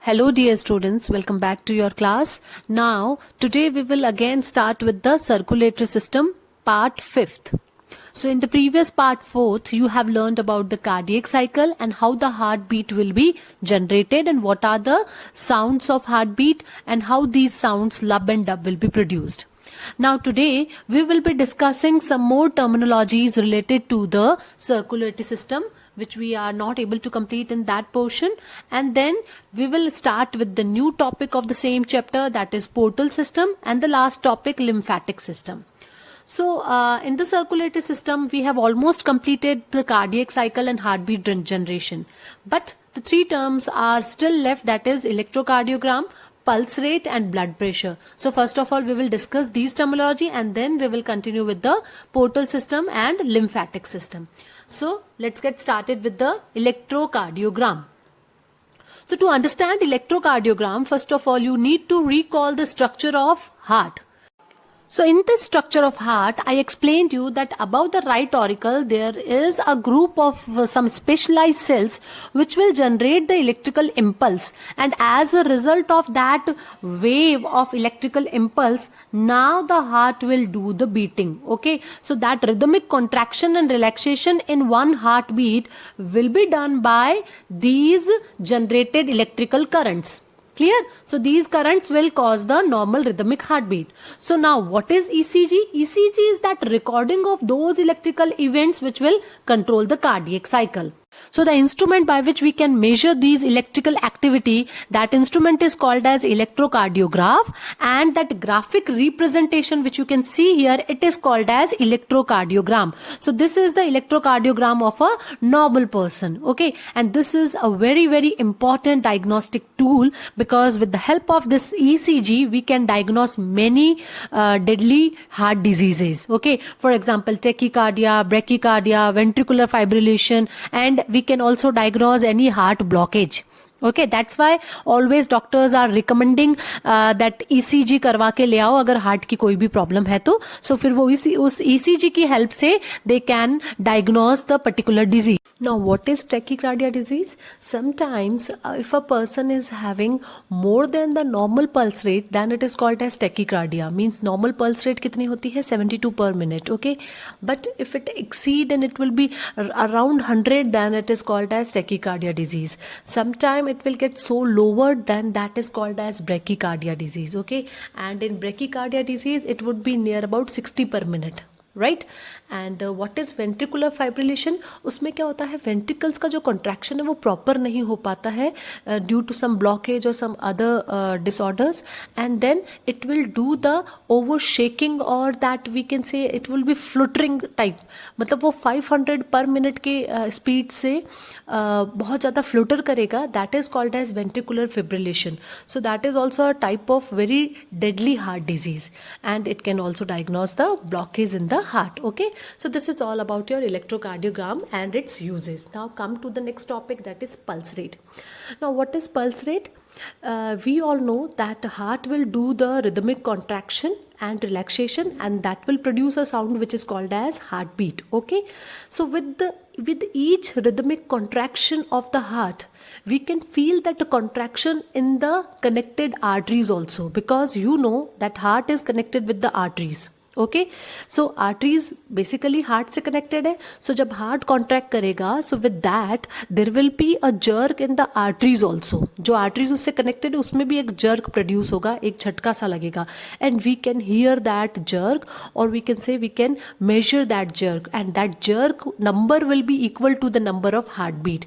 Hello dear students, welcome back to your class. Now, today we will again start with the circulatory system, part 5th. So in the previous part 4th, you have learned about the cardiac cycle and how the heartbeat will be generated and what are the sounds of heartbeat and how these sounds lub and dub will be produced. Now today we will be discussing some more terminologies related to the circulatory system which we are not able to complete in that portion, and then we will start with the new topic of the same chapter, that is portal system, and the last topic lymphatic system. So in the circulatory system we have almost completed the cardiac cycle and heartbeat generation, but the three terms are still left, that is electrocardiogram, pulse rate and blood pressure. So first of all we will discuss these terminology and then we will continue with the portal system and lymphatic system. So let's get started with the electrocardiogram. So to understand electrocardiogram, first of all you need to recall the structure of heart. So in this structure of heart, I explained you that above the right auricle, there is a group of some specialized cells which will generate the electrical impulse. And as a result of that wave of electrical impulse, now the heart will do the beating. Okay. So that rhythmic contraction and relaxation in one heartbeat will be done by these generated electrical currents. Clear? So these currents will cause the normal rhythmic heartbeat. So now what is ECG? ECG is that recording of those electrical events which will control the cardiac cycle. So the instrument by which we can measure these electrical activity, that instrument is called as electrocardiograph, and that graphic representation which you can see here, it is called as electrocardiogram. So this is the electrocardiogram of a normal person. Okay, and this is a very, very important diagnostic tool because with the help of this ECG we can diagnose many deadly heart diseases. Okay, for example tachycardia, brachycardia, ventricular fibrillation, and we can also diagnose any heart blockage. Okay, that's why always doctors are recommending that ECG करवा के ले आओ अगर heart की कोई भी problem है तो. So फिर वो उस ECG की हेल्प से they can diagnose the particular disease. Now what is tachycardia disease? Sometimes if a person is having more than the normal pulse rate, then it is called as tachycardia. Means normal pulse rate कितनी होती है 72 per minute. Okay, but if it exceed and it will be around 100, then it is called as tachycardia disease. Sometime it will get so lowered, then that is called as brachycardia disease. Okay, and in brachycardia disease it would be near about 60 per minute. Right and what is ventricular fibrillation? उसमें क्या होता है, ventricles का जो contraction है वो proper नहीं हो पाता है ड्यू टू सम ब्लॉकेज और some other disorders, and then it will do the over shaking और that we can say it will be fluttering type. मतलब वो 500 पर मिनट के स्पीड से बहुत ज़्यादा फ्लुटर करेगा. That is called as ventricular fibrillation. So that is also a type of very deadly heart disease and it can also diagnose the blockage in the heart. Okay, so this is all about your electrocardiogram and its uses. Now come to the next topic, that is pulse rate. Now what is pulse rate? We all know that the heart will do the rhythmic contraction and relaxation, and that will produce a sound which is called as heartbeat. Okay, so with each rhythmic contraction of the heart, we can feel that the contraction in the connected arteries also, because you know that heart is connected with the arteries. Okay, so arteries basically heart से connected है. सो जब heart contract करेगा, so with that there will be a jerk in the arteries also. जो arteries उससे connected है उसमें भी एक जर्क प्रोड्यूस होगा, एक झटका सा लगेगा, and we can hear that jerk और we can say we can measure that jerk, and that jerk number will be equal to the number of heart beat.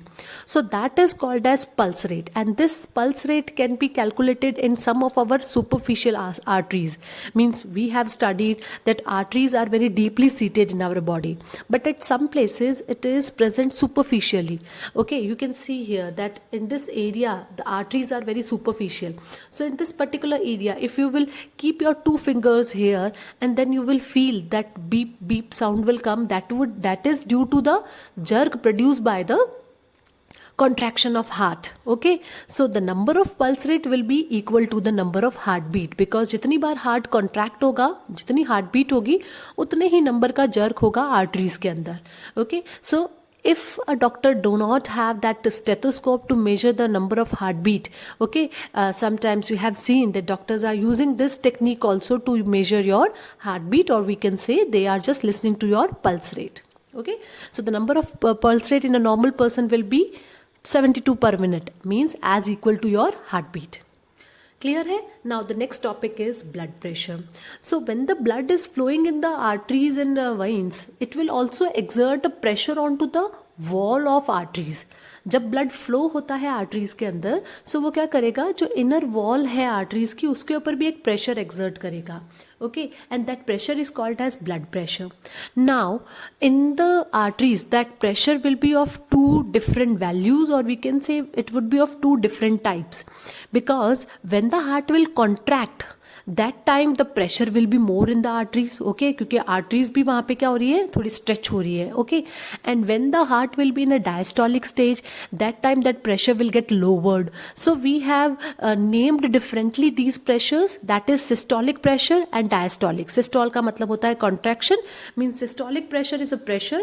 So that is called as pulse rate, and this pulse rate can be calculated in some of our superficial arteries. Means we have studied that arteries are very deeply seated in our body, but at some places it is present superficially. Okay, you can see here that in this area the arteries are very superficial. So in this particular area, if you will keep your two fingers here and then you will feel that beep beep sound will come, that is due to the jerk produced by the contraction of heart. Okay, so the number of pulse rate will be equal to the number of heartbeat, because जितनी बार heart contract होगा, जितनी heart beat होगी, उतने ही number का jerk होगा arteries के अंदर. Okay, so if a doctor do not have that stethoscope to measure the number of heartbeat, okay, sometimes you have seen that doctors are using this technique also to measure your heartbeat, or we can say they are just listening to your pulse rate. Okay, so the number of pulse rate in a normal person will be 72 per minute, means as equal to your heartbeat. Clear hai? Now the next topic is blood pressure. So when the blood is flowing in the arteries and veins, it will also exert a pressure onto the wall of arteries. जब blood flow होता है arteries के अंदर, सो वो क्या करेगा, जो inner wall है आर्टरीज की उसके ऊपर भी एक प्रेशर एक्सर्ट करेगा. Okay, and that pressure is called as blood pressure. Now in the arteries, that pressure will be of two different values, or we can say it would be of two different types, because when the heart will contract, that time the pressure will be more in the arteries. Okay, क्योंकि arteries भी वहाँ पे क्या हो रही है, थोड़ी stretch हो रही है. Okay, and when the heart will be in a diastolic stage, that time that pressure will get lowered. So we have named differently these pressures, that is systolic pressure and diastolic. Systole का मतलब होता है contraction, means systolic pressure is a pressure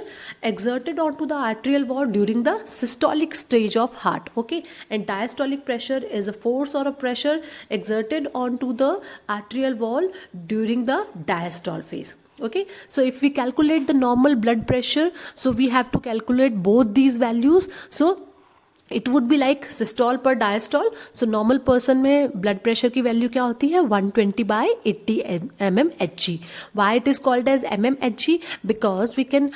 exerted onto the arterial wall during the systolic stage of heart. Okay, and diastolic pressure is a force or a pressure exerted onto the arterial wall during the diastole phase. Okay, so if we calculate the normal blood pressure, so we have to calculate both these values. So it would be like systole per diastole. So normal person में blood pressure की value क्या होती है, 120/80 mmHg. Why it is called as mmHg? Because we can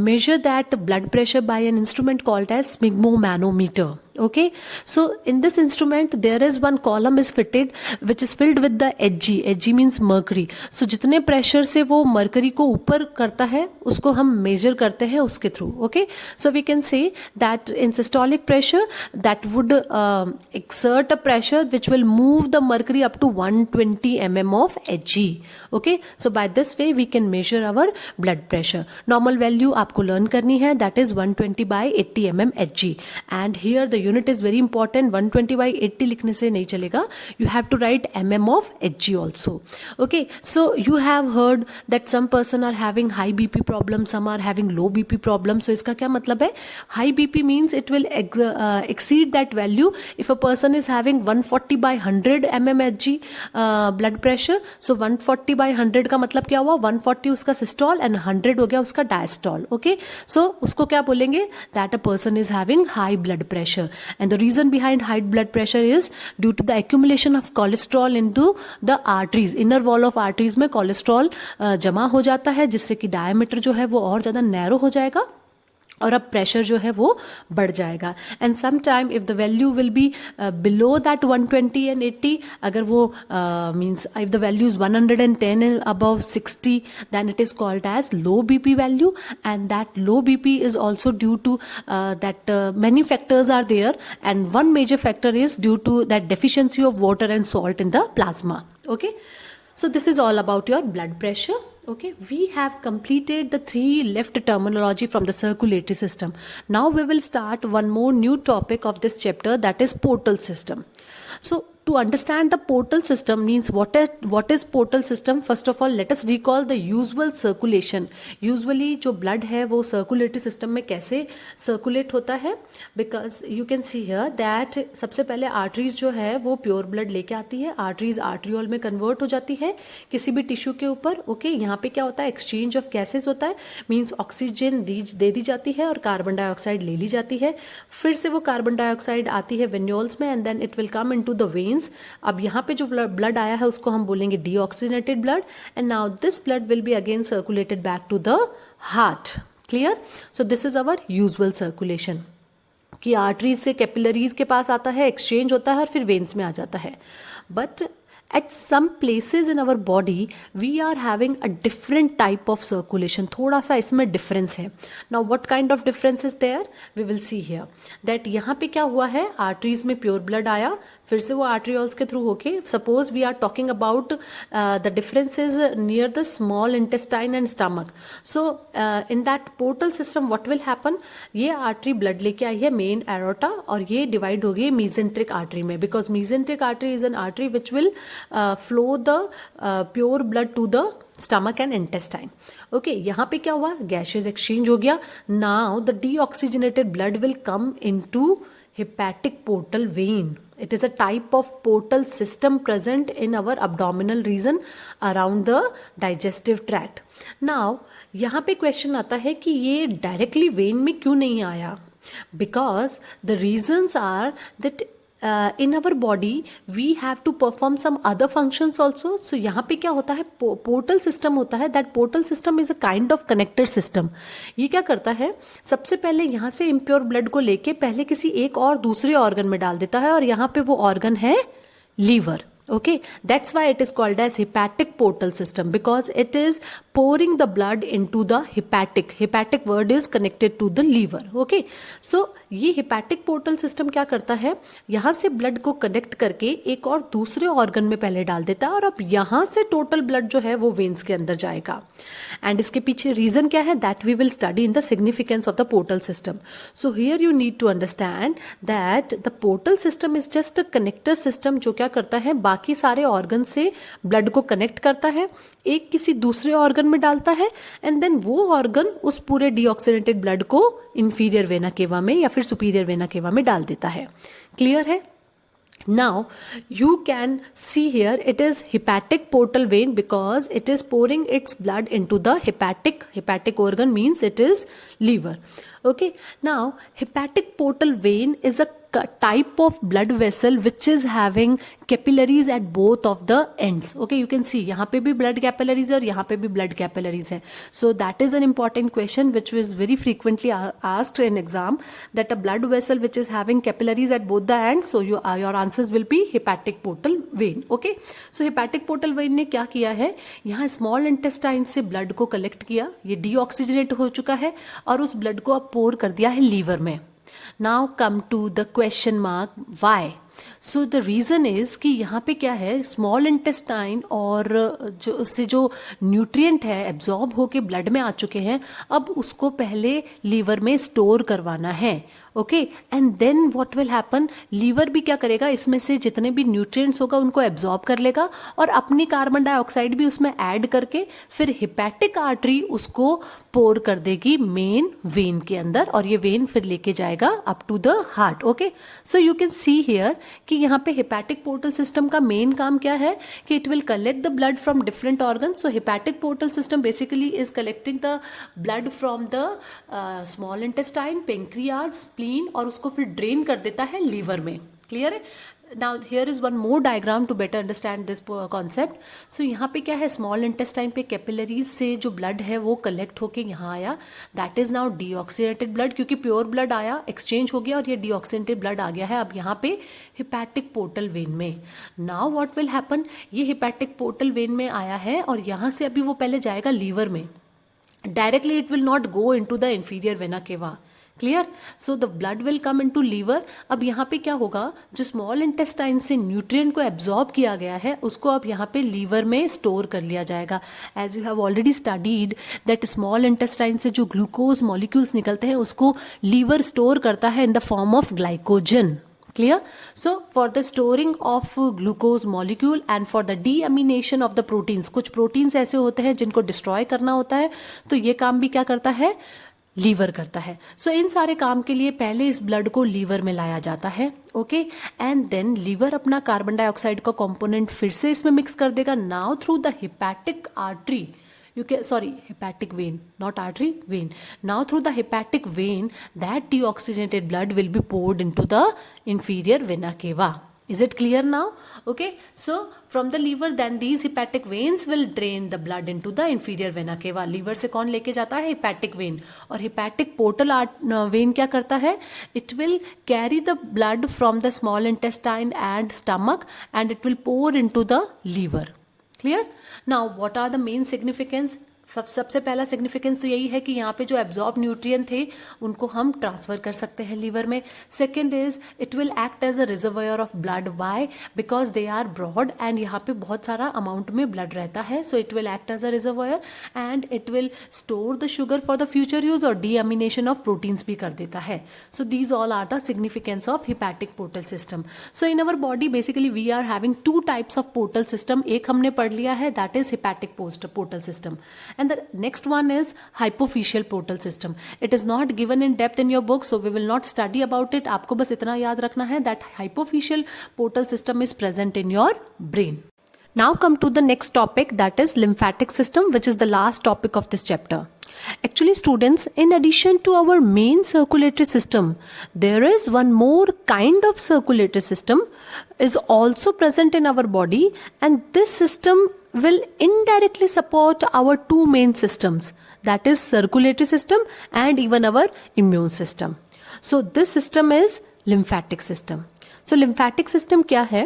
measure that blood pressure by an instrument called as sphygmomanometer. Okay, so in this instrument there is one column is fitted which is filled with the Hg. Hg means mercury. So जितने pressure से वो mercury को ऊपर करता है उसको हम measure करते हैं उसके through. Okay, so we can say that in systolic pressure that would exert a pressure which will move the mercury up to 120 mm of Hg. Okay, so by this way we can measure our blood pressure. Normal value आपको learn करनी है, that is 120/80 mmHg. And here the unit is very important. 120/80 लिखने से नहीं चलेगा, you have to write mm of Hg also. Okay, so you have heard that some person are having high BP problem, some are having low BP problem. So इसका क्या मतलब है, high BP means it will exceed that value. If a person is having 140/100 mmHg blood pressure, so 140/100 का मतलब क्या हुआ, 140 उसका systole and 100 हो गया उसका diastole. Okay, so उसको क्या बोलेंगे, that a person is having high blood pressure. And the reason behind high blood pressure is due to the accumulation of cholesterol into the arteries. Inner wall of arteries में cholesterol जमा हो जाता है, जिससे कि diameter जो है वो और ज़्यादा narrow हो जाएगा और अब प्रेशर जो है वो बढ़ जाएगा. And some time if the value will be below that 120 and 80, अगर वो means if the value is 110 and above 60, then it is called as low BP value. And that low BP is also due to that many factors are there, and one major factor is due to that deficiency of water and salt in the plasma. Okay, so this is all about your blood pressure. Okay, we have completed the 3 left terminology from the circulatory system. Now we will start one more new topic of this chapter, that is portal system. So to understand the portal system means what is portal system, first of all let us recall the usual circulation. Usually जो blood है वो circulatory system में कैसे circulate होता है, because you can see here that सबसे पहले arteries जो है वो pure blood लेके आती है, arteries arteriole में convert हो जाती है किसी भी tissue के ऊपर. Okay, यहाँ पे क्या होता है, exchange of gases होता है, means oxygen दे दी जाती है और carbon dioxide ले ली जाती है, फिर से वो carbon dioxide आती है venules में, and then it will come into the veins. अब यहाँ पे जो ब्लड आया है उसको हम बोलेंगे deoxygenated blood, and now this blood will be again circulated back to the heart. Clear? So this is our usual circulation कि आर्टरीज से कैपिलरीज के पास आता है, एक्सचेंज होता है और फिर वेन्स में आ जाता है. But at some places in our body we are having a different type of circulation. थोड़ा सा इसमें difference है. Now what kind of difference is there, we will see here that यहाँ पे क्या हुआ है, arteries में pure blood आया, फिर से वो आर्ट्रियोल्स के थ्रू होके, suppose we are talking about the differences near the small intestine and stomach. So in that portal system what will happen, ये आर्टरी ब्लड लेके आई है मेन एरोटा और ये डिवाइड हो गई मीजेंट्रिक आर्टरी में, because mesenteric artery is an artery which will flow the pure blood to the stomach and intestine. Okay, यहाँ पे क्या हुआ, गैसेस एक्सचेंज हो गया. Now the deoxygenated blood will come into hepatic portal vein. It is a type of portal system present in our abdominal region around the digestive tract. Now यहाँ पे question आता है कि ये डायरेक्टली वेन में क्यों नहीं आया, because the reasons are that in our body we have to perform some other functions also. So यहाँ पे क्या होता है, पोर्टल सिस्टम होता है. That portal system is a kind of connected system. ये क्या करता है, सबसे पहले यहाँ से इम्प्योर ब्लड को लेके पहले किसी एक और दूसरे ऑर्गन में डाल देता है, और यहाँ पे वो ऑर्गन है liver. Okay, that's why it is called as hepatic portal system, because it is pouring the blood into the hepatic word is connected to the liver. Okay, so ये hepatic portal system क्या करता है, यहाँ से blood को connect करके एक और दूसरे ऑर्गन में पहले डाल देता है, और अब यहाँ से टोटल ब्लड जो है वो वेन्स के अंदर जाएगा. एंड इसके पीछे रीजन क्या है, that we will study in the significance of the portal system. So here you need to understand that the portal system is just a connector system, जो क्या करता है, बाकी सारे ऑर्गन से ब्लड को कनेक्ट करता है, एक किसी दूसरे ऑर्गन में डालता है, एंड देन वो ऑर्गन उस पूरे डीऑक्सीनेटेड ब्लड को इंफीरियर वेना केवा में या फिर सुपीरियर वेना केवा में डाल देता है. क्लियर है? Now you can see here it is hepatic portal vein because it is pouring its blood into the hepatic organ means it is liver. Okay, now hepatic portal vein is a type of blood vessel which is having capillaries at both of the ends. Okay, you can see यहाँ पे भी blood capillaries है और यहाँ पे भी blood capillaries है. So that is an important question which was very frequently asked in exam, that a blood vessel which is having capillaries at both the ends, so your answers will be hepatic portal vein. Okay, so hepatic portal vein ने क्या किया है, यहाँ small intestine से blood को collect किया, ये deoxygenate हो चुका है और उस blood को अब pour कर दिया है लीवर में. Now come to the question mark, why? So the reason is कि यहाँ पे क्या है, स्मॉल इंटेस्टाइन और जो उससे जो न्यूट्रिएंट है एब्जॉर्ब होके ब्लड में आ चुके हैं, अब उसको पहले लीवर में स्टोर करवाना है. Okay, and then what will happen, liver भी क्या करेगा, इसमें से जितने भी न्यूट्रिएंट्स होगा उनको एब्जॉर्ब कर लेगा और अपनी कार्बन डाइऑक्साइड भी उसमें ऐड करके फिर हिपैटिक आर्टरी उसको पोर कर देगी मेन वेन के अंदर, और ये वेन फिर लेके जाएगा up to the heart. Okay, so you can see here कि यहाँ पे हिपैटिक पोर्टल सिस्टम का मेन काम क्या है कि it will collect the blood from different organ. So hepatic portal system basically is collecting the blood from the small intestine, pancreas, spleen, और उसको फिर ड्रेन कर देता है लीवर में. क्लियर है? Now here is one more diagram to better understand this concept. So यहाँ पे क्या है, स्मॉल इंटेस्टाइन पे कैपिलरीज से जो ब्लड है वो कलेक्ट होके यहाँ आया, that is now deoxygenated blood, क्योंकि प्योर ब्लड आया, एक्सचेंज हो गया और ये डीऑक्सीनेटेड ब्लड आ गया है अब यहाँ पे हिपैटिक पोर्टल वेन में. नाउ व्हाट विल हैपन, ये हिपैटिक पोर्टल वेन में आया है और यहाँ से अभी वो पहले जाएगा लीवर में. Directly it will not go into the inferior vena cava. Clear? So the blood will come into liver. अब यहाँ पे क्या होगा, जो स्मॉल इंटेस्टाइन से न्यूट्रिएंट को एब्जॉर्ब किया गया है उसको अब यहाँ पे लीवर में स्टोर कर लिया जाएगा. As you have already studied that small intestine से जो ग्लूकोज मॉलिक्यूल्स निकलते हैं उसको लीवर स्टोर करता है in the form of glycogen. Clear? So for the storing of glucose molecule and for the deamination of the proteins, कुछ proteins ऐसे होते हैं जिनको डिस्ट्रॉय करना होता है, तो ये काम भी क्या करता है, लीवर करता है. सो इन सारे काम के लिए पहले इस ब्लड को लीवर में लाया जाता है. ओके, एंड देन लीवर अपना कार्बन डाइऑक्साइड का कंपोनेंट फिर से इसमें मिक्स कर देगा. Now through the hepatic artery, hepatic vein, not artery, vein. Now through the hepatic vein, that deoxygenated blood will be poured into the inferior vena cava. Is it clear now? Okay, so from the liver then these hepatic veins will drain the blood into the inferior vena cava. Liver से कौन लेके जाता है, hepatic vein. और hepatic portal vein क्या करता है, it will carry the blood from the small intestine and stomach and it will pour into the liver. Clear? Now what are the main significance? सबसे पहला सिग्निफिकेंस तो यही है कि यहाँ पे जो एब्जॉर्ब न्यूट्रिएंट थे उनको हम ट्रांसफर कर सकते हैं लीवर में. Second is it will act as a reservoir of blood. Why? Because they are broad and यहाँ पे बहुत सारा अमाउंट में ब्लड रहता है. So it will act as a reservoir and it will store the sugar for the future use और deamination of proteins भी कर देता है. So these all are the significance of hepatic portal system. So in our body basically we are having two types of portal system. एक हमने पढ़ लिया है, that is hepatic portal system. And the next one is hypophyseal portal system. It is not given in depth in your book, so we will not study about it. आपको बस इतना याद रखना है that hypophyseal portal system is present in your brain. Now come to the next topic, that is lymphatic system, which is the last topic of this chapter. Actually students, in addition to our main circulatory system, there is one more kind of circulatory system is also present in our body, and this system will indirectly support our two main systems, that is circulatory system and even our immune system. So this system is lymphatic system. So lymphatic system क्या है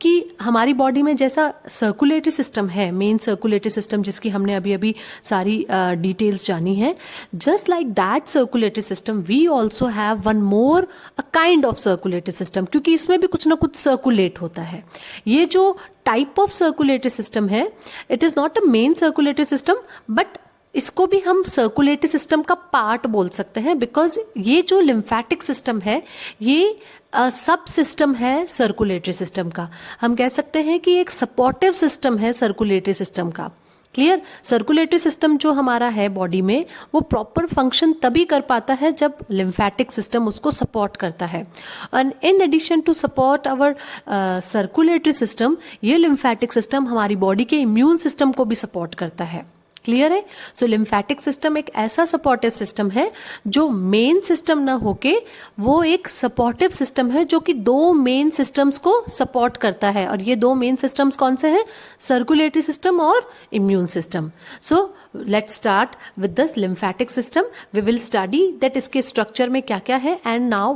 कि हमारी body में जैसा circulatory system है, main circulatory system जिसकी हमने अभी अभी सारी डिटेल्स जानी है, just like that circulatory system we also have one more a kind of circulatory system, क्योंकि इसमें भी कुछ ना कुछ सर्कुलेट होता है. ये जो टाइप ऑफ सर्कुलेटरी सिस्टम है, it is not a main circulatory system, but इसको भी हम सर्कुलेटरी सिस्टम का पार्ट बोल सकते हैं, बिकॉज ये जो लिम्फेटिक सिस्टम है ये सब सिस्टम है सर्कुलेटरी सिस्टम का. हम कह सकते हैं कि एक सपोर्टिव सिस्टम है सर्कुलेटरी सिस्टम का. क्लियर? सर्कुलेटरी सिस्टम जो हमारा है बॉडी में, वो प्रॉपर फंक्शन तभी कर पाता है जब लिम्फेटिक सिस्टम उसको सपोर्ट करता है. And in addition to support our circulatory system, ये लिम्फेटिक सिस्टम हमारी बॉडी के इम्यून सिस्टम को भी सपोर्ट करता है. क्लियर है? सो लिम्फेटिक सिस्टम एक ऐसा सपोर्टिव सिस्टम है जो मेन सिस्टम ना होके वो एक सपोर्टिव सिस्टम है जो कि दो मेन सिस्टम्स को सपोर्ट करता है. और ये दो मेन सिस्टम्स कौन से हैं? सर्कुलेटरी सिस्टम और immune system. So let's start with this lymphatic system. We will study that इसके स्ट्रक्चर में क्या क्या है and now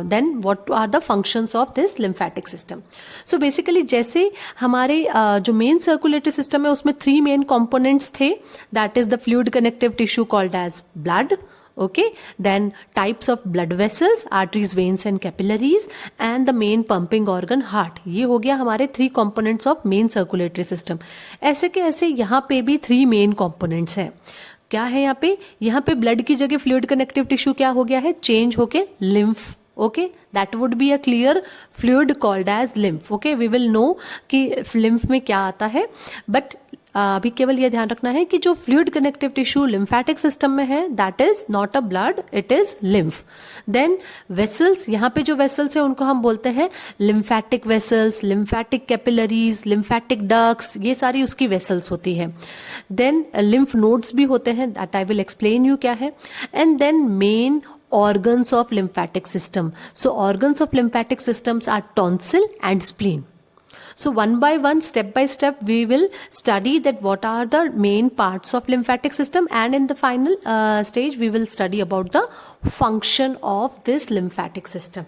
then what are the functions of this lymphatic system. So basically जैसे हमारे जो मेन सर्कुलेटरी सिस्टम है उसमें 3 मेन कंपोनेंट्स थे, that is the fluid connective tissue called as blood. Okay, then types of blood vessels, arteries, veins and capillaries, and the main pumping organ heart. ये हो गया हमारे 3 components of main circulatory system. ऐसे के ऐसे यहाँ पे भी 3 main components हैं. क्या है यहाँ पे? यहाँ पे ब्लड की जगह फ्लूइड कनेक्टिव टिश्यू क्या हो गया है? चेंज होके lymph. Okay, that would be a clear fluid called as lymph. Okay, we will know कि lymph में क्या आता है, but अभी केवल ये ध्यान रखना है कि जो fluid connective tissue lymphatic system में है that is not a blood, it is lymph. Then vessels, यहाँ पे जो वेसल्स है उनको हम बोलते हैं lymphatic vessels, lymphatic capillaries, lymphatic ducts, ये सारी उसकी वेसल्स होती है. देन लिम्फ नोड्स भी होते हैं, that I will explain you क्या है. And then main organs of lymphatic system. So organs of lymphatic systems are tonsil and spleen. So one by one, step by step, we will study that what are the main parts of lymphatic system, and in the final stage we will study about the function of this lymphatic system.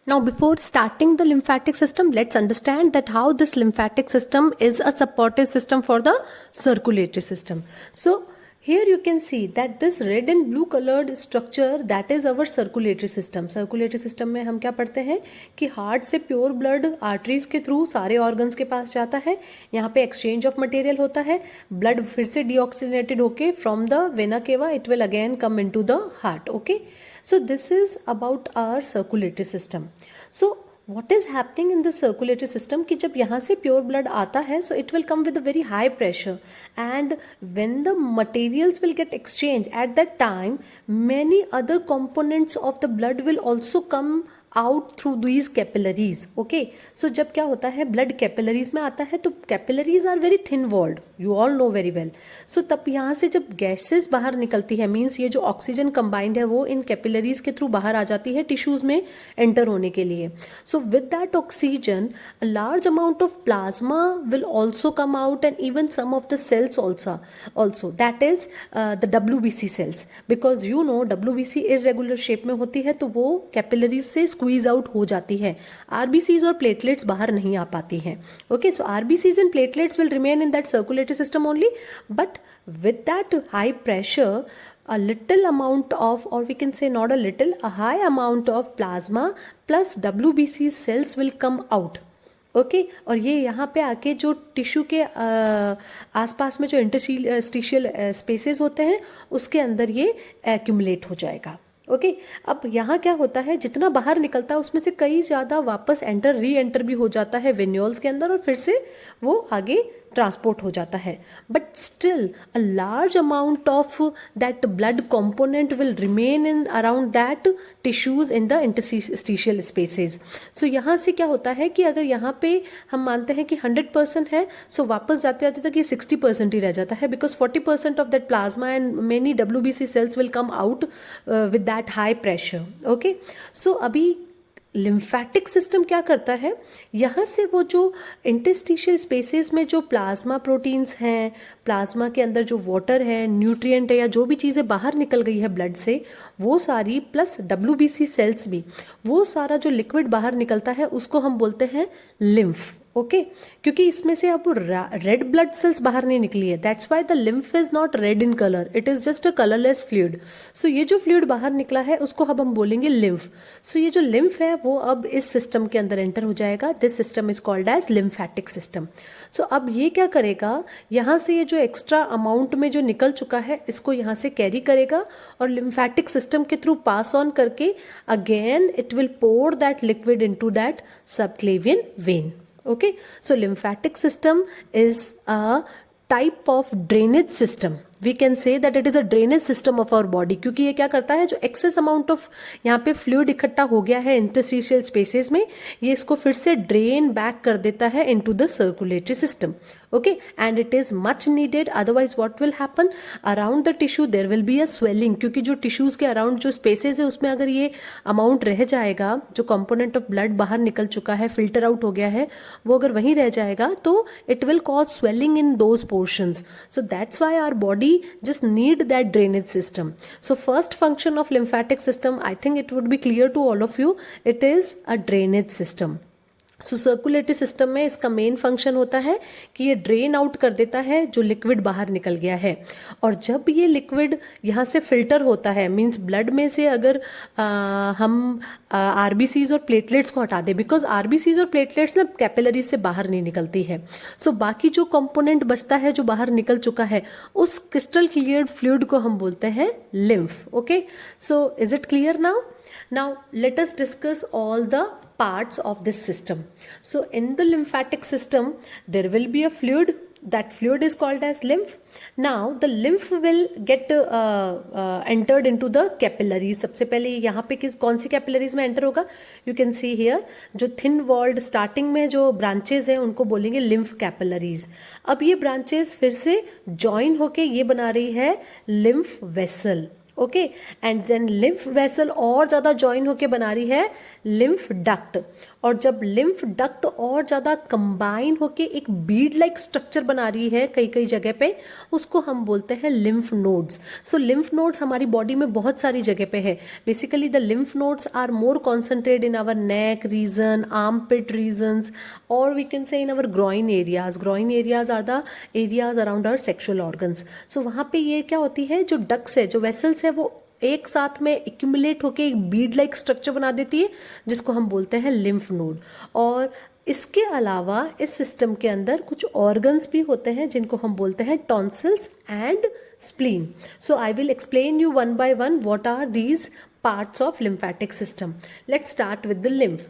Now before starting the lymphatic system, let's understand that how this lymphatic system is a supportive system for the circulatory system. So here you can see that this red and blue colored structure, that is our circulatory system. Circulatory system में हम क्या पढ़ते हैं कि heart से pure blood arteries के through सारे organs के पास जाता है. यहाँ पे एक्सचेंज ऑफ मटेरियल होता है, ब्लड फिर से डीऑक्सीजनेटेड होके from the vena cava it will again come into the heart. Okay, so this is about our circulatory system. So what is happening in the circulatory system कि जब यहाँ से pure blood आता है, so it will come with a very high pressure, and when the materials will get exchanged at that time, many other components of the blood will also come out through these capillaries. Okay, so जब क्या होता है blood capillaries में आता है तो capillaries are very thin walled, you all know very well. So तब यहाँ से जब gases बाहर निकलती है, means ये जो oxygen combined है वो इन capillaries के थ्रू बाहर आ जाती है tissues में enter होने के लिए. So with that oxygen, a large amount of plasma will also come out, and even some of the cells also that is the WBC cells, because you know WBC irregular shape में होती है तो वो capillaries से squeeze out हो जाती है, RBCs और प्लेटलेट्स बाहर नहीं आ पाती हैं. Okay, so RBCs and platelets will remain in that circulatory system only, but with that high pressure, a little amount of, or we can say not a little, a high amount of plasma plus WBC cells will come out. Okay और ये यहाँ पे आके जो tissue के आसपास में जो इंटरस्टिशियल स्पेसेस होते हैं उसके अंदर ये एक्यूमुलेट हो जाएगा. ओके अब यहाँ क्या होता है, जितना बाहर निकलता है उसमें से कई ज़्यादा वापस री एंटर भी हो जाता है वेन्यूल्स के अंदर और फिर से वो आगे ट्रांसपोर्ट हो जाता है. But still a large amount of that blood component will remain in around that tissues in the interstitial spaces. So यहाँ से क्या होता है कि अगर यहाँ पे हम मानते हैं कि 100% है, सो वापस जाते जाते तक ये 60% ही रह जाता है, because 40% of that plasma and many WBC cells will come out with that high pressure. Okay so अभी लिम्फेटिक सिस्टम क्या करता है, यहाँ से वो जो इंटरस्टिशियल स्पेसेस में जो प्लाज्मा प्रोटीन्स हैं, प्लाज्मा के अंदर जो वाटर है, न्यूट्रिएंट है या जो भी चीज़ें बाहर निकल गई है ब्लड से, वो सारी प्लस WBC सेल्स भी, वो सारा जो लिक्विड बाहर निकलता है उसको हम बोलते हैं लिम्फ. ओके क्योंकि इसमें से अब रेड ब्लड सेल्स बाहर नहीं निकली है, that's why the lymph is not red in colour, it is just a colourless fluid. So ये जो फ्लूइड बाहर निकला है उसको अब हम बोलेंगे लिम्फ. सो ये जो लिम्फ है वो अब इस सिस्टम के अंदर एंटर हो जाएगा. This system is called as lymphatic system. So अब ये क्या करेगा, यहाँ से ये जो एक्स्ट्रा अमाउंट में जो निकल चुका है इसको यहाँ से कैरी करेगा और लिम्फेटिक सिस्टम के थ्रू पास ऑन करके again it will pour that liquid into that subclavian vein. Okay, so lymphatic system is a type of drainage system. We can say that it is a drainage system of our body. क्योंकि ये क्या करता है, जो excess amount of यहाँ पे fluid इकट्ठा हो गया है interstitial spaces में, ये इसको फिर से drain back कर देता है into the circulatory system. Okay, and it is much needed. Otherwise what will happen, around the tissue there will be a swelling. क्योंकि जो tissues के around जो spaces है उसमें अगर ये amount रह जाएगा, जो component of blood बाहर निकल चुका है, filter out हो गया है, वो अगर वहीं रह जाएगा तो it will cause swelling in those portions. So that's why our body just need that drainage system. So first function of lymphatic system, I think it would be clear to all of you, it is a drainage system. So circulatory system में इसका main function होता है कि ये drain out कर देता है जो लिक्विड बाहर निकल गया है. और जब ये लिक्विड यहाँ से फिल्टर होता है, मींस ब्लड में से अगर हम आरबीसीज और प्लेटलेट्स को हटा दें, बिकॉज आरबीसीज और प्लेटलेट्स ना कैपिलरीज से बाहर नहीं निकलती है. सो बाकी जो कंपोनेंट बचता है जो बाहर निकल चुका है उस क्रिस्टल क्लियर फ्लूइड को हम बोलते हैं lymph. Okay so is it clear now? Now let us discuss all the parts of this system. So in the lymphatic system there will be a fluid, that fluid is called as lymph. Now the lymph will get entered into the capillaries. सबसे पहले यहाँ पे कौन सी capillaries में enter होगा? You can see here जो thin walled starting में जो branches हैं उनको बोलेंगे lymph capillaries. अब ये branches फिर से join होके ये बना रही है lymph vessel. Okay and then lymph vessel और ज़्यादा ज्वाइन होके बना रही है लिम्फ डक्ट. और जब लिम्फ डक्ट और ज़्यादा कंबाइन होके एक बीड लाइक स्ट्रक्चर बना रही है कई कई जगह पे, उसको हम बोलते हैं lymph nodes. So lymph nodes हमारी बॉडी में बहुत सारी जगह पे है. Basically the lymph nodes are more concentrate in our neck region, armpit regions, और we can say in our groin areas. Groin areas are the areas around our sexual organs. So वहाँ पे ये क्या होती है, जो ducts है, जो वेसल्स है, वो एक साथ में एक्यूमुलेट होके एक बीड लाइक स्ट्रक्चर बना देती है जिसको हम बोलते हैं लिम्फ नोड. और इसके अलावा इस सिस्टम के अंदर कुछ ऑर्गन्स भी होते हैं जिनको हम बोलते हैं tonsils and spleen. So I will explain you one by one what are these parts of lymphatic system. Let's start with the lymph.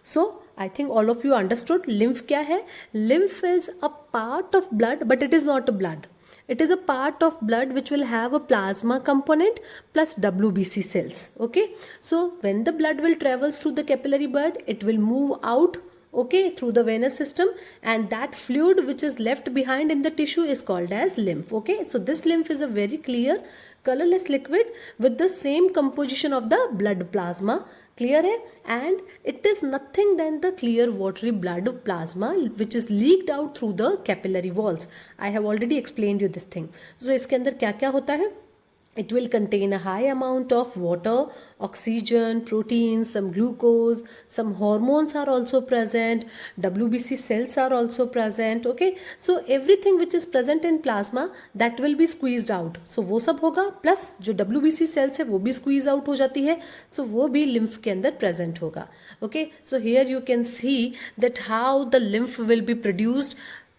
So I think all of you understood lymph क्या है. Lymph is a part of blood but it is not a blood. It is a part of blood which will have a plasma component plus WBC cells. Okay, so when the blood will travels through the capillary bed, it will move out, okay, through the venous system, and that fluid which is left behind in the tissue is called as lymph. Okay, so this lymph is a very clear colorless liquid with the same composition of the blood plasma. Clear है? And it is nothing than the clear watery blood plasma which is leaked out through the capillary walls. I have already explained you this thing. So इसके अंदर क्या क्या होता है? It will contain a high amount of water, oxygen, proteins, some glucose, some hormones are also present, WBC cells are also present. Okay, so everything which is present in plasma that will be squeezed out. So वो सब होगा, plus जो WBC cells है वो भी squeeze out हो जाती है, so वो भी lymph के अंदर present होगा. Okay, so here you can see that how the lymph will be produced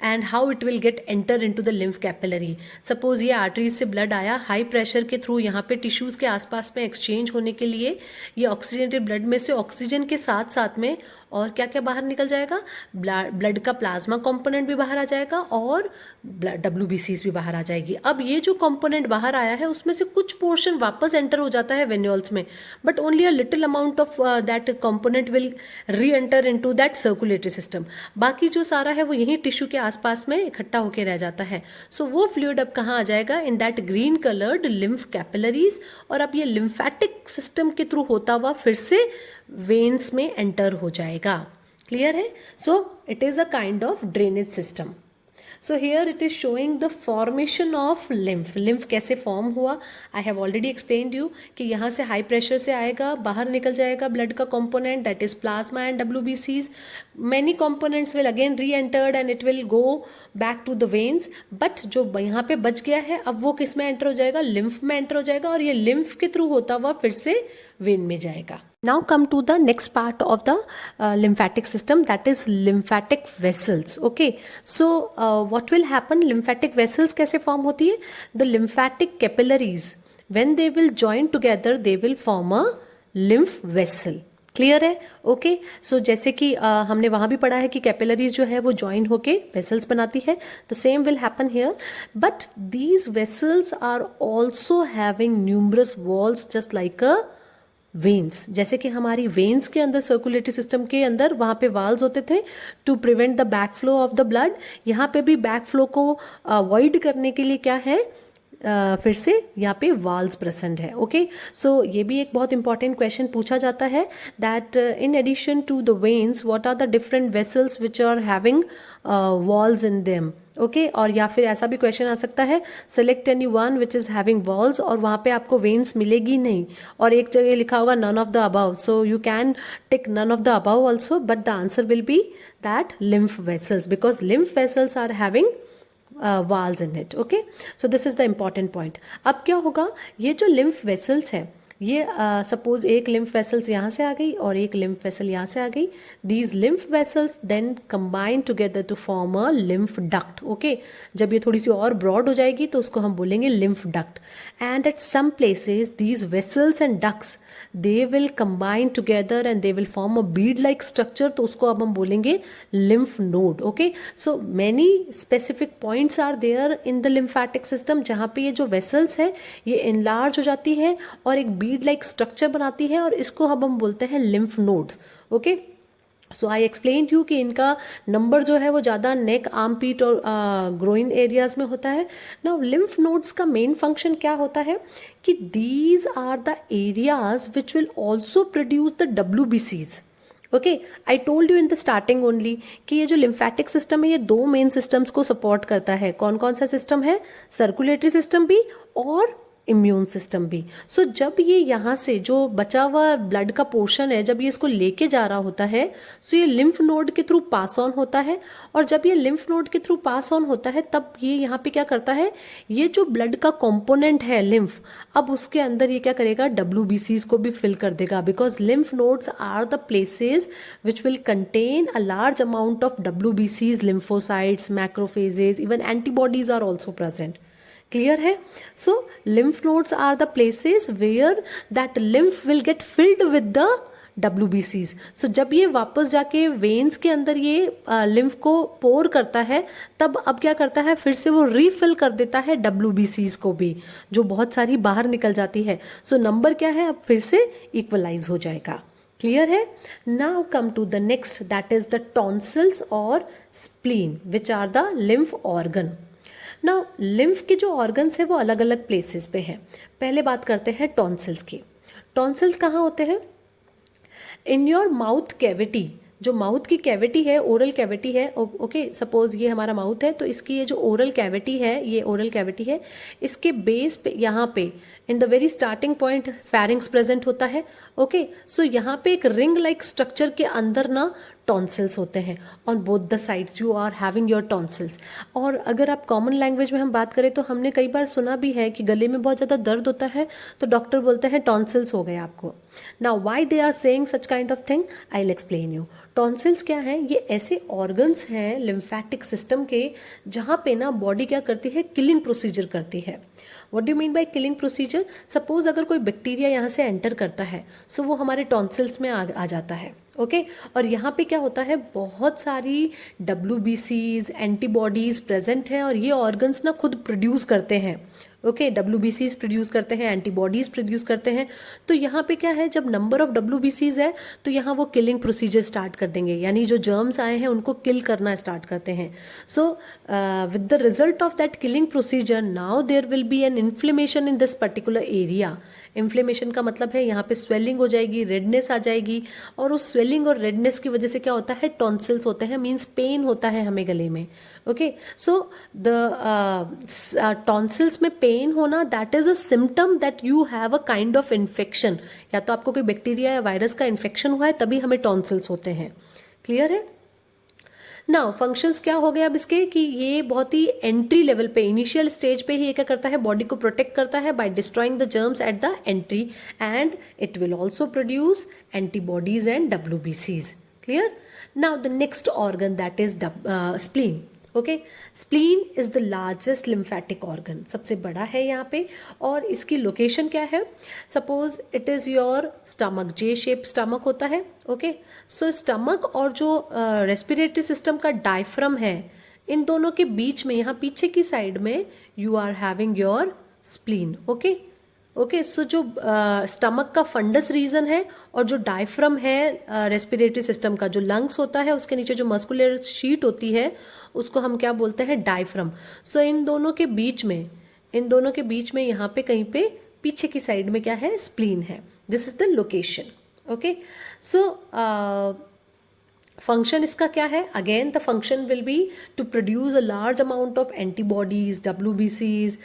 and how it will get enter into the lymph capillary. Suppose ये आर्टरी से ब्लड आया हाई प्रेशर के through यहाँ पे tissues के आसपास में एक्सचेंज होने के लिए, ये ऑक्सीजनेटेड ब्लड में से ऑक्सीजन के साथ साथ में और क्या क्या बाहर निकल जाएगा, ब्लड का प्लाज्मा कंपोनेंट भी बाहर आ जाएगा और WBCs भी बाहर आ जाएगी. अब ये जो कंपोनेंट बाहर आया है उसमें से कुछ पोर्शन वापस एंटर हो जाता है वेन्यूल्स में, but only a little amount of that component will री enter into that circulatory system. बाकी जो सारा है वो यही टिश्यू के आसपास में इकट्ठा होकर रह जाता है. सो वो फ्लूइड अब कहाँ आ जाएगा, in that green coloured lymph capillaries, और अब ये लिम्फेटिक सिस्टम के थ्रू होता हुआ फिर से वेन्स में एंटर हो जाएगा. क्लियर है? So it is a kind of drainage system. So here it is showing the formation of lymph. Lymph कैसे फॉर्म हुआ, I have already explained you कि यहाँ से हाई प्रेशर से आएगा, बाहर निकल जाएगा ब्लड का component that is plasma and WBCs. Many components will again re-entered and it will go back to the veins. But जो यहाँ पे बच गया है अब वो किस में एंटर हो जाएगा, lymph में एंटर हो जाएगा, और ये lymph के थ्रू होता हुआ फिर से वेन में जाएगा. Now come to the next part of the lymphatic system, that is lymphatic vessels. Okay, so what will happen, lymphatic vessels कैसे form होती है, the lymphatic capillaries when they will join together they will form a lymph vessel. Clear है? Okay, सो जैसे कि हमने वहां भी पढ़ा है कि कैपिलरीज जो है वो ज्वाइन होके वेसल्स बनाती है, the same will happen here, but these vessels are also having numerous walls just like a veins. जैसे कि हमारी वेन्स के अंदर सर्कुलेटरी सिस्टम के अंदर वहां पे वाल्स होते थे to prevent the back flow of the blood, यहाँ पे भी बैक फ्लो को अवॉइड करने के लिए क्या है, फिर से यहाँ पे वाल्स प्रेजेंट है. ओके, सो ये भी एक बहुत इंपॉर्टेंट क्वेश्चन पूछा जाता है that in addition to the veins what are the different vessels which are having walls in them. Okay, और या फिर ऐसा भी क्वेश्चन आ सकता है, select any one which is having walls, और वहां पे आपको वेन्स मिलेगी नहीं और एक जगह लिखा होगा none of the above, so you can tick none of the above also, but the answer will be that lymph vessels because lymph vessels are having valves in it. Okay, so this is the important point. अब क्या होगा, ये जो lymph vessels है ये suppose एक lymph vessels यहाँ से आ गई और एक लिम्फ वेसल यहाँ से आ गई, these lymph vessels then combine together to form a lymph duct. Okay, जब ये थोड़ी सी और ब्रॉड हो जाएगी तो उसको हम बोलेंगे lymph duct. And at some places these vessels and ducts they will combine together and they will form a bead like structure, तो उसको अब हम बोलेंगे lymph node. Okay, so many specific points are there in the lymphatic system जहाँ पे ये जो vessels है ये इनलार्ज हो जाती है और एक बीड लाइक स्ट्रक्चर बनाती है और इसको अब हम बोलते हैं lymph nodes. Okay, so I explain you कि इनका नंबर जो है वो ज़्यादा नेक, आर्म पीट और ग्रोइन एरियाज में होता है. नाउ लिम्फ नोड्स का मेन फंक्शन क्या होता है कि these are the areas which will also produce the WBCs. Okay, I told you in the starting only कि ये जो लिम्फेटिक सिस्टम है ये दो मेन सिस्टम्स को सपोर्ट करता है. कौन कौन सा सिस्टम है, सर्कुलेटरी सिस्टम भी और इम्यून सिस्टम भी. सो जब ये यहाँ से जो बचा हुआ ब्लड का पोर्शन है जब ये इसको लेके जा रहा होता है, सो ये लिम्फ नोड के थ्रू पास ऑन होता है, और जब ये लिम्फ नोड के थ्रू पास ऑन होता है तब ये यहाँ पे क्या करता है, ये जो ब्लड का कंपोनेंट है लिम्फ, अब उसके अंदर ये क्या करेगा, WBCs को भी फिल कर देगा, because lymph nodes are the places which will contain a large amount of WBCs, lymphocytes, macrophages, even antibodies are also present. Clear है? So lymph nodes are the places where that lymph will get filled with the WBCs. सो जब ये वापस जाके veins के अंदर ये lymph को पोर करता है तब अब क्या करता है, फिर से वो रीफिल कर देता है WBCs को भी, जो बहुत सारी बाहर निकल जाती है. सो नंबर क्या है, अब फिर से इक्वलाइज हो जाएगा. क्लियर है? Now come to the next, that is the tonsils और spleen which are the lymph organ. Now lymph के जो ऑर्गन्स है वो अलग अलग प्लेसेस पे हैं. पहले बात करते हैं टॉन्सिल्स की. टॉन्सिल्स कहाँ होते हैं? इन योर माउथ कैविटी जो माउथ की कैविटी है, ओरल कैविटी है, ओके, सपोज ये हमारा माउथ है, तो इसकी ये जो ओरल कैविटी है, ये ओरल कैविटी है, इसके बेस पे यहाँ पे in the very starting point pharynx present होता है, ओके। सो यहाँ पे एक रिंग लाइक स्ट्रक्चर के अंदर ना टॉन्सिल्स होते हैं, on both the sides you are having your tonsils. और अगर आप कॉमन लैंग्वेज में हम बात करें तो हमने कई बार सुना भी है कि गले में बहुत ज़्यादा दर्द होता है तो डॉक्टर बोलते हैं टॉन्सिल्स हो गए आपको। Now why they are saying such kind of thing, I will explain you. Tonsils क्या है, ये ऐसे ऑर्गन्स हैं लिम्फेटिक सिस्टम के जहाँ पे ना बॉडी क्या करती है, किलिंग प्रोसीजर करती है। What do mean by killing procedure, suppose अगर कोई बैक्टीरिया यहाँ से एंटर करता है सो वो हमारे टॉन्सिल्स में आ जाता है, ओके। और यहाँ पे क्या होता है, बहुत सारी WBCs एंटीबॉडीज प्रेजेंट है और ये ऑर्गन्स ना खुद प्रोड्यूस करते हैं, ओके। WBCs प्रोड्यूस करते हैं, एंटीबॉडीज प्रोड्यूस करते हैं। तो यहाँ पे क्या है, जब नंबर ऑफ WBCs है तो यहाँ वो किलिंग प्रोसीजर स्टार्ट कर देंगे, यानी जो जर्म्स आए हैं उनको किल करना स्टार्ट करते हैं। So with the result of that killing procedure now there will be an inflammation in this particular area. Inflammation का मतलब है यहाँ पे स्वेलिंग हो जाएगी, रेडनेस आ जाएगी, और उस स्वेलिंग और रेडनेस की वजह से क्या होता है, टॉन्सिल्स होते हैं, मीन्स पेन होता है हमें गले में, ओके। सो द टॉन्सिल्स में पेन होना, that is a symptom that you have a kind of infection, या तो आपको कोई बैक्टीरिया या वायरस का इन्फेक्शन हुआ है तभी हमें टॉन्सिल्स होते हैं। क्लियर है? नाउ फंक्शंस क्या हो गए अब इसके, कि ये बहुत ही एंट्री लेवल पे, इनिशियल स्टेज पे ही ये क्या करता है, बॉडी को प्रोटेक्ट करता है by destroying the germs at the entry, and it will also produce antibodies and WBCs। Clear? Now the next organ that is spleen, okay. Spleen is the largest lymphatic organ, सबसे बड़ा है यहाँ पे, और इसकी location क्या है, suppose it is your stomach, J shape stomach होता है, ओके। सो स्टमक और जो रेस्पिरेटरी सिस्टम का डायफ्रम है, इन दोनों के बीच में यहाँ पीछे की साइड में you are having your spleen, okay. Okay, so जो स्टमक का फंडस रीजन है और जो डायफ्रम है रेस्पिरेटरी सिस्टम का, जो लंग्स होता है उसके नीचे जो मस्कुलर शीट होती है उसको हम क्या बोलते हैं, डायफ्रम। सो इन दोनों के बीच में यहाँ पे कहीं पे पीछे की साइड में क्या है, स्प्लीन है। This is the location, okay. So function इसका क्या है, again the function will be to produce a large amount of antibodies, WBCs,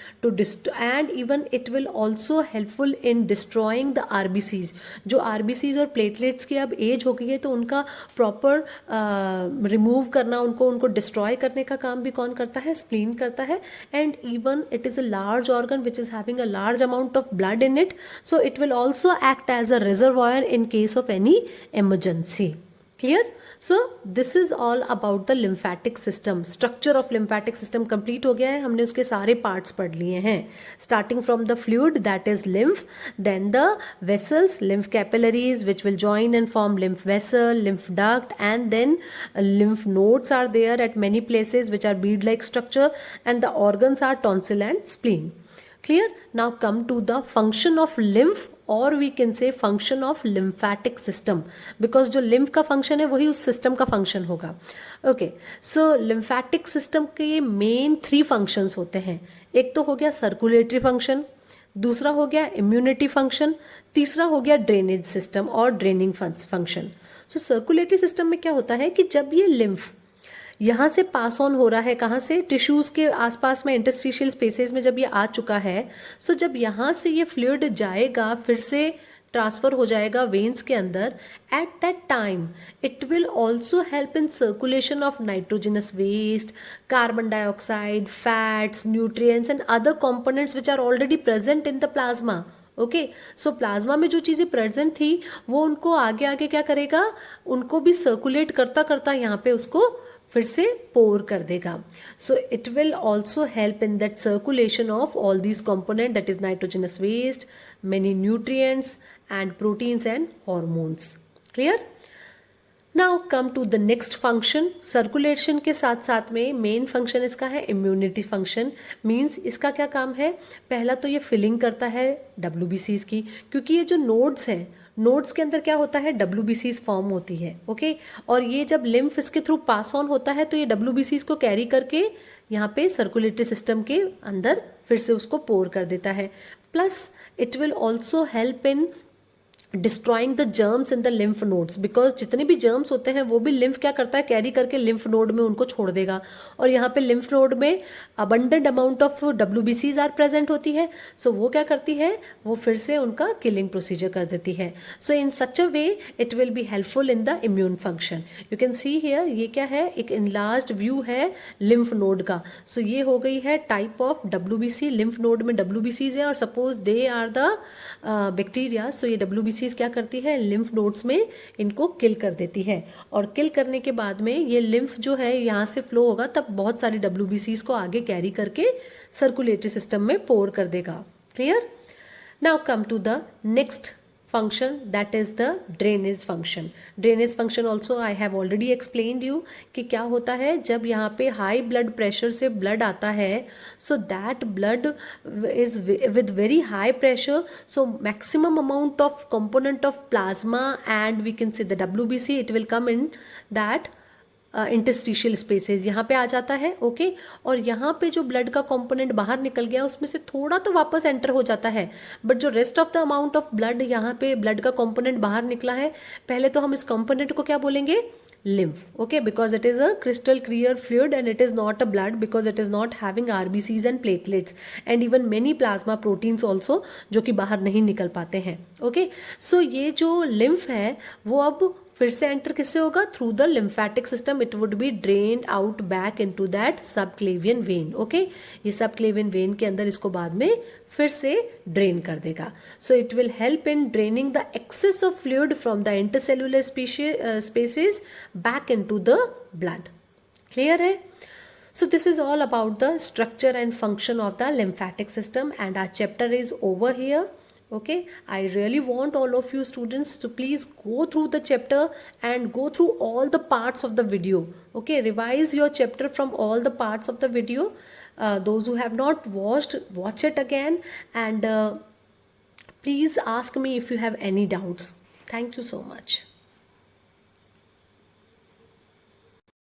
and even it will also helpful in destroying the RBCs। जो RBCs और platelets की अब as हो गई है तो उनका प्रॉपर रिमूव करना, उनको डिस्ट्रॉय करने का काम भी कौन करता है, स्प्लीन करता है। And even it is a large organ which is having a large amount of blood in it, so it will also act as a reservoir in case of any emergency. Clear? So this is all about the lymphatic system. Structure of lymphatic system complete हो गया है, हमने उसके सारे parts पढ़ लिए हैं, starting from the fluid that is lymph, then the vessels, lymph capillaries which will join and form lymph vessel, lymph duct, and then lymph nodes are there at many places which are bead like structure, and the organs are tonsil and spleen. Clear? Now come to the function of lymph, और we can say function of lymphatic system, because जो lymph का function है वही उस system का function होगा, okay. So lymphatic system के main 3 functions होते हैं। एक तो हो गया सर्कुलेटरी फंक्शन, दूसरा हो गया इम्यूनिटी फंक्शन, तीसरा हो गया ड्रेनेज सिस्टम और ड्रेनिंग फंक्शन। सो सर्कुलेटरी सिस्टम में क्या होता है कि जब ये लिम्फ यहाँ से पास ऑन हो रहा है, कहाँ से, टिश्यूज के आसपास में इंटरस्टिशियल स्पेसेस में जब ये आ चुका है, सो जब यहाँ से ये फ्लूइड जाएगा, फिर से ट्रांसफर हो जाएगा वेन्स के अंदर, at that time it will also help in circulation of nitrogenous waste, carbon dioxide, fats, nutrients and other components which are already present in the plasma, okay. So plasma में जो चीजें present थी वो उनको आगे आगे क्या करेगा, उनको भी सर्कुलेट करता करता यहाँ पे उसको फिर से पोर कर देगा। So it will also help in that circulation of all these component, that is nitrogenous waste, many nutrients and proteins and hormones. Clear? Now come to the next function. Circulation के साथ साथ में main function इसका है immunity function. Means इसका क्या काम है, पहला तो ये फिलिंग करता है WBCs की, क्योंकि ये जो नोड्स हैं, नोड्स के अंदर क्या होता है, WBCs फॉर्म होती है, ओके। और ये जब लिम्फ इसके थ्रू पास ऑन होता है तो ये WBCs को कैरी करके यहाँ पे सर्कुलेटरी सिस्टम के अंदर फिर से उसको पोर कर देता है। Plus it will also help in destroying the germs in the lymph nodes, because जितने भी जर्म्स होते हैं वो भी लिम्फ क्या करता है, कैरी करके लिम्फ नोड में उनको छोड़ देगा, और यहाँ पे लिम्फ नोड में abundant amount of WBCs are present होती है, सो वो क्या करती है, वो फिर से उनका किलिंग प्रोसीजर कर देती है. So in such a way it will be helpful in the immune function. You can see here, ये क्या है, एक इनलार्ज्ड व्यू है लिम्फ नोड का. सो ये हो गई है type of WBC. Lymph node में WBCs है और suppose they are the bacteria. So ये WBCs क्या करती है, लिम्फ नोड्स में इनको किल कर देती है, और किल करने के बाद में ये लिम्फ जो है यहाँ से फ्लो होगा, तब बहुत सारी WBCs को आगे कैरी करके सर्कुलेटरी सिस्टम में पोर कर देगा. Clear? Now come to the next function, that is the drainage function. Drainage function also I have already explained you कि क्या होता है जब यहाँ पे हाई ब्लड प्रेशर से ब्लड आता है, so that blood is with very high pressure, so maximum amount of component of plasma and we can say the WBC, it will come in that interstitial spaces यहाँ पे आ जाता है. Okay, और यहाँ पे जो ब्लड का कंपोनेंट बाहर निकल गया उसमें से थोड़ा तो वापस एंटर हो जाता है, बट जो rest of the amount of blood, यहाँ पे ब्लड का कंपोनेंट बाहर निकला है, पहले तो हम इस कंपोनेंट को क्या बोलेंगे, lymph. Okay, because it is a crystal clear fluid and it is not a blood, because it is not having RBCs and platelets and even many plasma proteins also जो कि बाहर नहीं निकल पाते हैं. Okay, so ये जो lymph है वो अब फिर से एंटर किससे होगा, through the lymphatic system. It would be drained out back into that subclavian when. Okay, ये सबक्लेवियन वेन के अंदर इसको बाद में फिर से ड्रेन कर देगा. So it will help in draining the excess of fluid from the intercellular spaces back into the blood. Clear है? So this is all about the structure and function of the lymphatic system and our chapter is over here. Okay, I really want all of you students to please go through the chapter and go through all the parts of the video. Okay, revise your chapter from all the parts of the video. Those who have not watched, watch it again and please ask me if you have any doubts. Thank you so much.